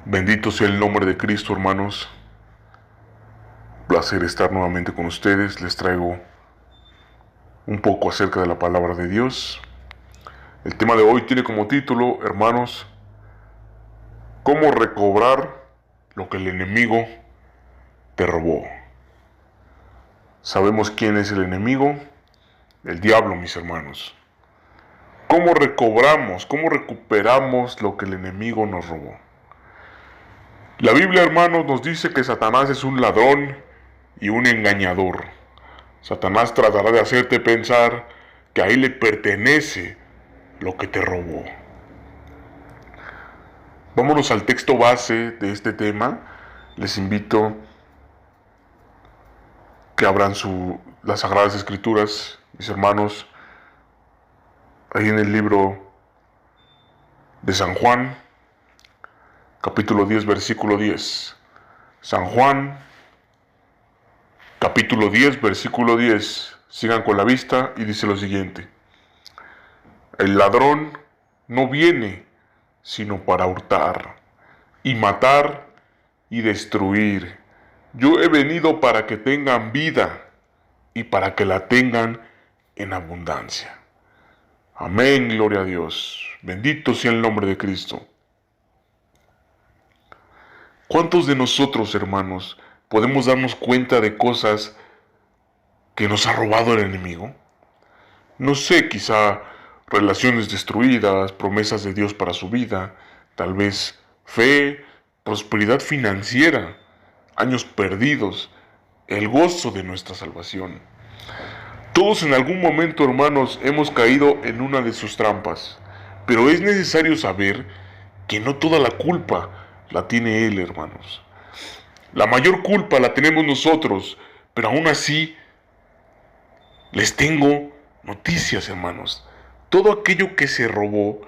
Bendito sea el nombre de Cristo, hermanos. Placer estar nuevamente con ustedes. Les traigo un poco acerca de la palabra de Dios. El tema de hoy tiene como título, hermanos, ¿cómo recobrar lo que el enemigo te robó? Sabemos quién es el enemigo, el diablo, mis hermanos. ¿Cómo recobramos, cómo recuperamos lo que el enemigo nos robó? La Biblia, hermanos, nos dice que Satanás es un ladrón y un engañador. Satanás tratará de hacerte pensar que a él le pertenece lo que te robó. Vámonos al texto base de este tema. Les invito que abran las Sagradas Escrituras, mis hermanos, ahí en el libro de San Juan, capítulo 10, versículo 10. San Juan, capítulo 10, versículo 10. Sigan con la vista y dice lo siguiente. El ladrón no viene sino para hurtar, y matar, y destruir. Yo he venido para que tengan vida, y para que la tengan en abundancia. Amén, gloria a Dios. Bendito sea el nombre de Cristo. ¿Cuántos de nosotros, hermanos, podemos darnos cuenta de cosas que nos ha robado el enemigo? No sé, quizá relaciones destruidas, promesas de Dios para su vida, tal vez fe, prosperidad financiera, años perdidos, el gozo de nuestra salvación. Todos en algún momento, hermanos, hemos caído en una de sus trampas, pero es necesario saber que no toda la culpa la tiene Él, hermanos. La mayor culpa la tenemos nosotros, pero aún así les tengo noticias, hermanos. Todo aquello que se robó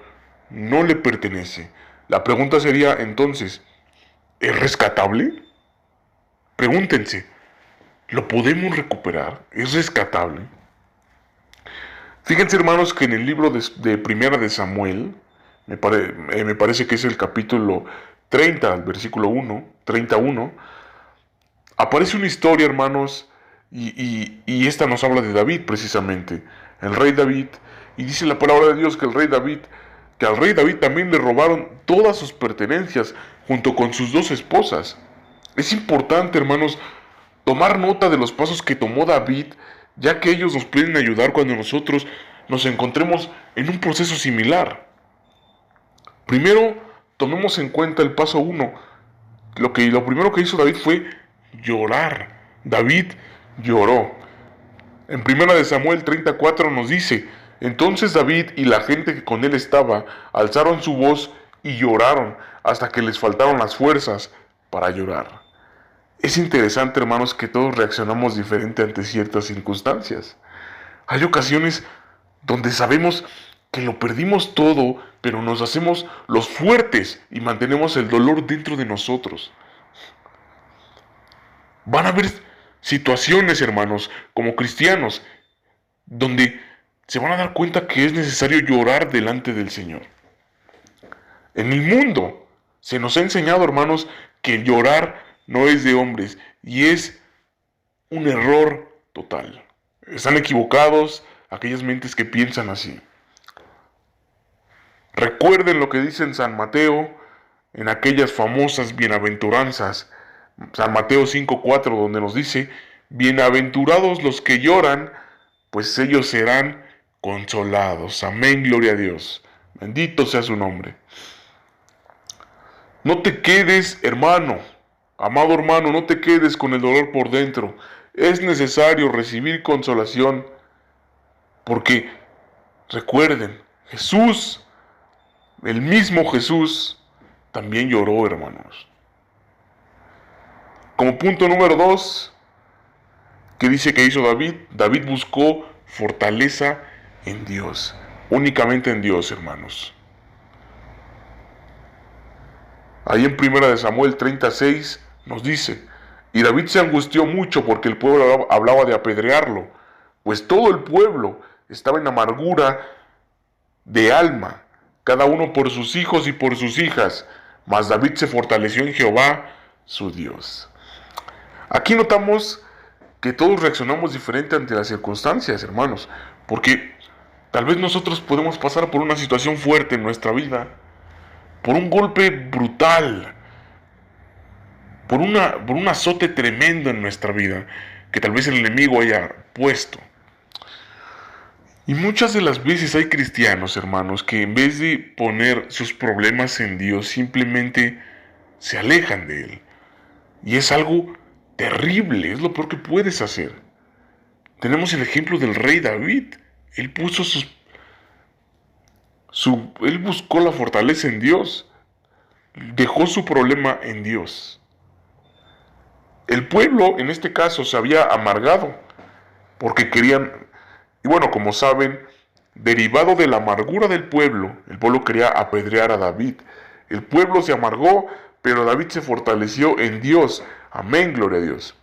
no le pertenece. La pregunta sería entonces, ¿es rescatable? Pregúntense, ¿lo podemos recuperar? ¿Es rescatable? Fíjense, hermanos, que en el libro de Primera de Samuel, me parece que es el capítulo 30, el versículo 31, aparece una historia, hermanos, y esta nos habla de David precisamente, el rey David, y dice la palabra de Dios que al rey David también le robaron todas sus pertenencias junto con sus dos esposas. Es importante, hermanos, tomar nota de los pasos que tomó David, ya que ellos nos pueden ayudar cuando nosotros nos encontremos en un proceso similar. Primero, tomemos en cuenta el paso 1. Lo primero que hizo David fue llorar. David lloró. En 1 Samuel 34 nos dice, entonces David y la gente que con él estaba alzaron su voz y lloraron hasta que les faltaron las fuerzas para llorar. Es interesante, hermanos, que todos reaccionamos diferente ante ciertas circunstancias. Hay ocasiones donde sabemos que lo perdimos todo, pero nos hacemos los fuertes y mantenemos el dolor dentro de nosotros. Van a haber situaciones, hermanos, como cristianos, donde se van a dar cuenta que es necesario llorar delante del Señor. En el mundo se nos ha enseñado, hermanos, que llorar no es de hombres y es un error total. Están equivocados aquellas mentes que piensan así. Recuerden lo que dice en San Mateo, en aquellas famosas bienaventuranzas, San Mateo 5:4, donde nos dice, bienaventurados los que lloran, pues ellos serán consolados. Amén, gloria a Dios. Bendito sea su nombre. No te quedes, hermano, amado hermano, no te quedes con el dolor por dentro. Es necesario recibir consolación, porque recuerden, Jesús, el mismo Jesús, también lloró, hermanos. Como punto número 2, ¿qué dice que hizo David? David buscó fortaleza en Dios, únicamente en Dios, hermanos. Ahí en 1 Samuel 36 nos dice, y David se angustió mucho porque el pueblo hablaba de apedrearlo, pues todo el pueblo estaba en amargura de alma, cada uno por sus hijos y por sus hijas, mas David se fortaleció en Jehová, su Dios. Aquí notamos que todos reaccionamos diferente ante las circunstancias, hermanos, porque tal vez nosotros podemos pasar por una situación fuerte en nuestra vida, por un golpe brutal, por un azote tremendo en nuestra vida, que tal vez el enemigo haya puesto. Y muchas de las veces hay cristianos, hermanos, que en vez de poner sus problemas en Dios, simplemente se alejan de Él. Y es algo terrible, es lo peor que puedes hacer. Tenemos el ejemplo del rey David. Él puso él buscó la fortaleza en Dios. Dejó su problema en Dios. El pueblo, en este caso, se había amargado porque querían, y bueno, como saben, derivado de la amargura del pueblo, el pueblo quería apedrear a David. El pueblo se amargó, pero David se fortaleció en Dios. Amén, gloria a Dios.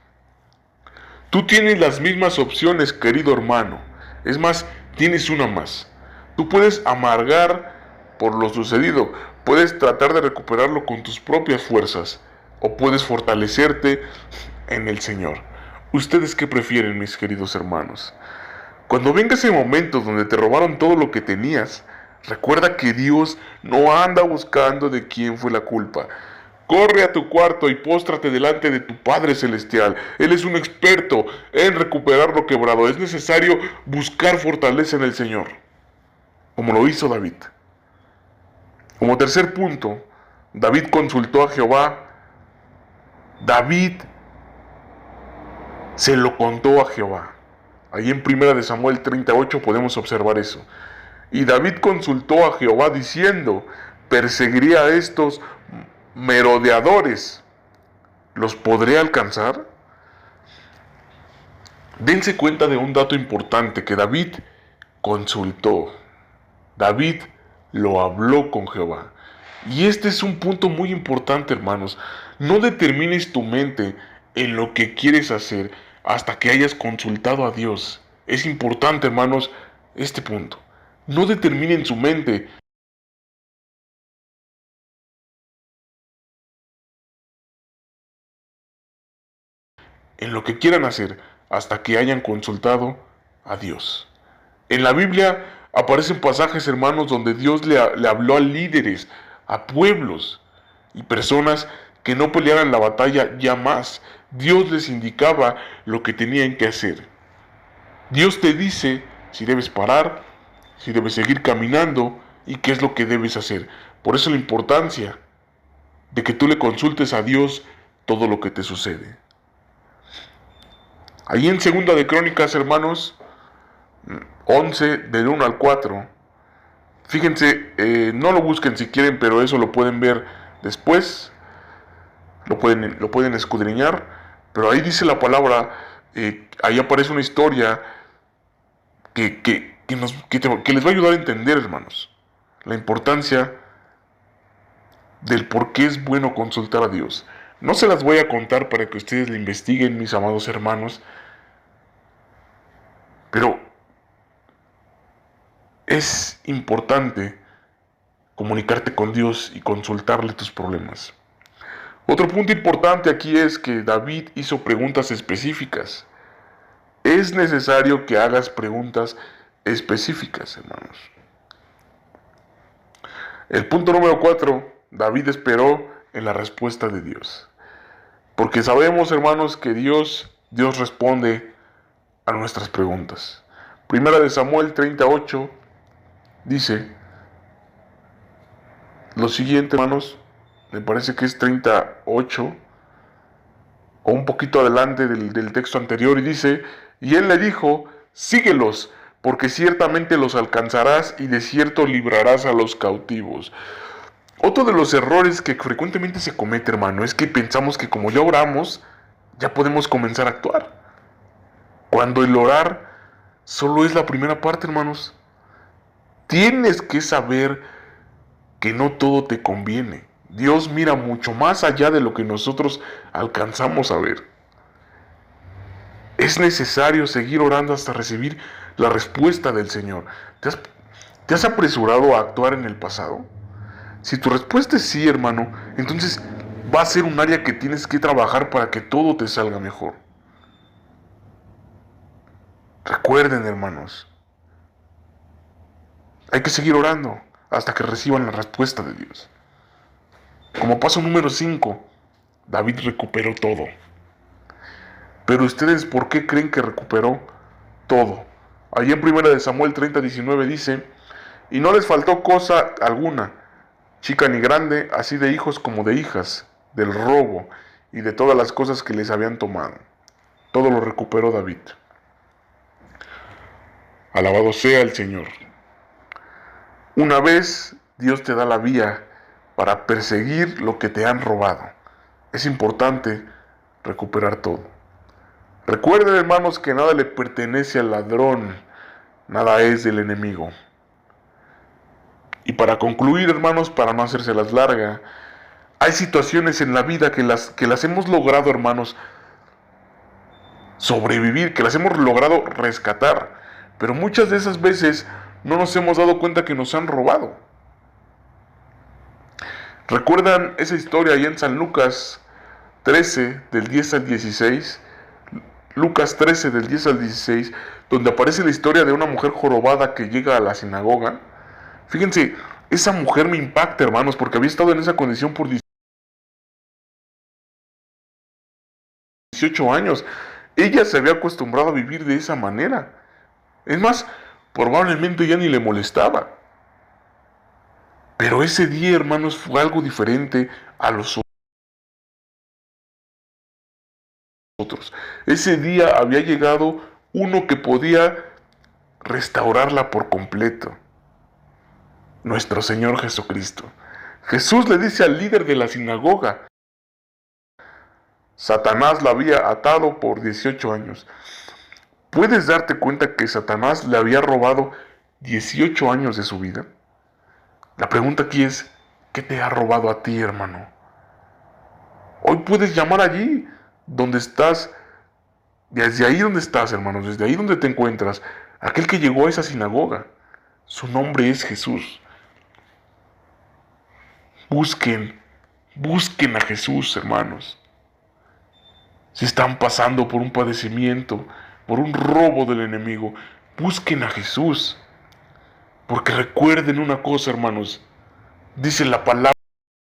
Tú tienes las mismas opciones, querido hermano. Es más, tienes una más. Tú puedes amargar por lo sucedido, puedes tratar de recuperarlo con tus propias fuerzas, o puedes fortalecerte en el Señor. ¿Ustedes qué prefieren, mis queridos hermanos? Cuando venga ese momento donde te robaron todo lo que tenías, recuerda que Dios no anda buscando de quién fue la culpa. Corre a tu cuarto y póstrate delante de tu Padre Celestial. Él es un experto en recuperar lo quebrado. Es necesario buscar fortaleza en el Señor, como lo hizo David. Como tercer punto, David consultó a Jehová. David se lo contó a Jehová. Ahí en 1 Samuel 38 podemos observar eso. Y David consultó a Jehová diciendo: ¿perseguiré a estos merodeadores? ¿Los podré alcanzar? Dense cuenta de un dato importante que David consultó. David lo habló con Jehová. Y este es un punto muy importante, hermanos. No determines tu mente en lo que quieres hacer hasta que hayas consultado a Dios. Es importante, hermanos, este punto. No determinen su mente en lo que quieran hacer hasta que hayan consultado a Dios. En la Biblia aparecen pasajes, hermanos, donde Dios le habló a líderes, a pueblos y personas que no pelearan la batalla ya más. Dios les indicaba lo que tenían que hacer. Dios te dice si debes parar, si debes seguir caminando y qué es lo que debes hacer. Por eso la importancia de que tú le consultes a Dios todo lo que te sucede. Ahí en Segunda de Crónicas, hermanos, 11, del 1 al 4. Fíjense, no lo busquen si quieren, pero eso lo pueden ver después. Lo pueden escudriñar. Pero ahí dice la palabra, ahí aparece una historia que les va a ayudar a entender, hermanos, la importancia del por qué es bueno consultar a Dios. No se las voy a contar para que ustedes la investiguen, mis amados hermanos, pero es importante comunicarte con Dios y consultarle tus problemas. Otro punto importante aquí es que David hizo preguntas específicas. Es necesario que hagas preguntas específicas, hermanos. El punto número 4, David esperó en la respuesta de Dios. Porque sabemos, hermanos, que Dios responde a nuestras preguntas. Primera de Samuel 38 dice lo siguiente, hermanos. Me parece que es 38 o un poquito adelante del texto anterior, y dice: y él le dijo: síguelos, porque ciertamente los alcanzarás y de cierto librarás a los cautivos. Otro de los errores que frecuentemente se comete, hermano, es que pensamos que como ya oramos, ya podemos comenzar a actuar. Cuando el orar solo es la primera parte, hermanos. Tienes que saber que no todo te conviene. Dios mira mucho más allá de lo que nosotros alcanzamos a ver. Es necesario seguir orando hasta recibir la respuesta del Señor. ¿Te has apresurado a actuar en el pasado? Si tu respuesta es sí, hermano, entonces va a ser un área que tienes que trabajar para que todo te salga mejor. Recuerden, hermanos, hay que seguir orando hasta que reciban la respuesta de Dios. Como paso número 5, David recuperó todo. Pero ustedes, ¿por qué creen que recuperó todo? Allí en 1 Samuel 30:19 dice: y no les faltó cosa alguna, chica ni grande, así de hijos como de hijas, del robo y de todas las cosas que les habían tomado. Todo lo recuperó David. Alabado sea el Señor. Una vez Dios te da la vía para perseguir lo que te han robado. Es importante recuperar todo. Recuerden, hermanos, que nada le pertenece al ladrón, nada es del enemigo. Y para concluir, hermanos, para no hacérselas larga, hay situaciones en la vida que las hemos logrado, hermanos, sobrevivir, que las hemos logrado rescatar, pero muchas de esas veces no nos hemos dado cuenta que nos han robado. ¿Recuerdan esa historia allá en San Lucas 13, del 10 al 16? Lucas 13, del 10 al 16, donde aparece la historia de una mujer jorobada que llega a la sinagoga. Fíjense, esa mujer me impacta, hermanos, porque había estado en esa condición por 18 años. Ella se había acostumbrado a vivir de esa manera. Es más, probablemente ya ni le molestaba. Pero ese día, hermanos, fue algo diferente a los otros. Ese día había llegado uno que podía restaurarla por completo. Nuestro Señor Jesucristo. Jesús le dice al líder de la sinagoga: Satanás la había atado por 18 años. ¿Puedes darte cuenta que Satanás le había robado 18 años de su vida? La pregunta aquí es: ¿qué te ha robado a ti, hermano? Hoy puedes llamar allí donde estás, desde ahí donde estás, hermanos, desde ahí donde te encuentras, aquel que llegó a esa sinagoga. Su nombre es Jesús. Busquen a Jesús, hermanos. Si están pasando por un padecimiento, por un robo del enemigo, busquen a Jesús. Porque recuerden una cosa, hermanos. Dice la palabra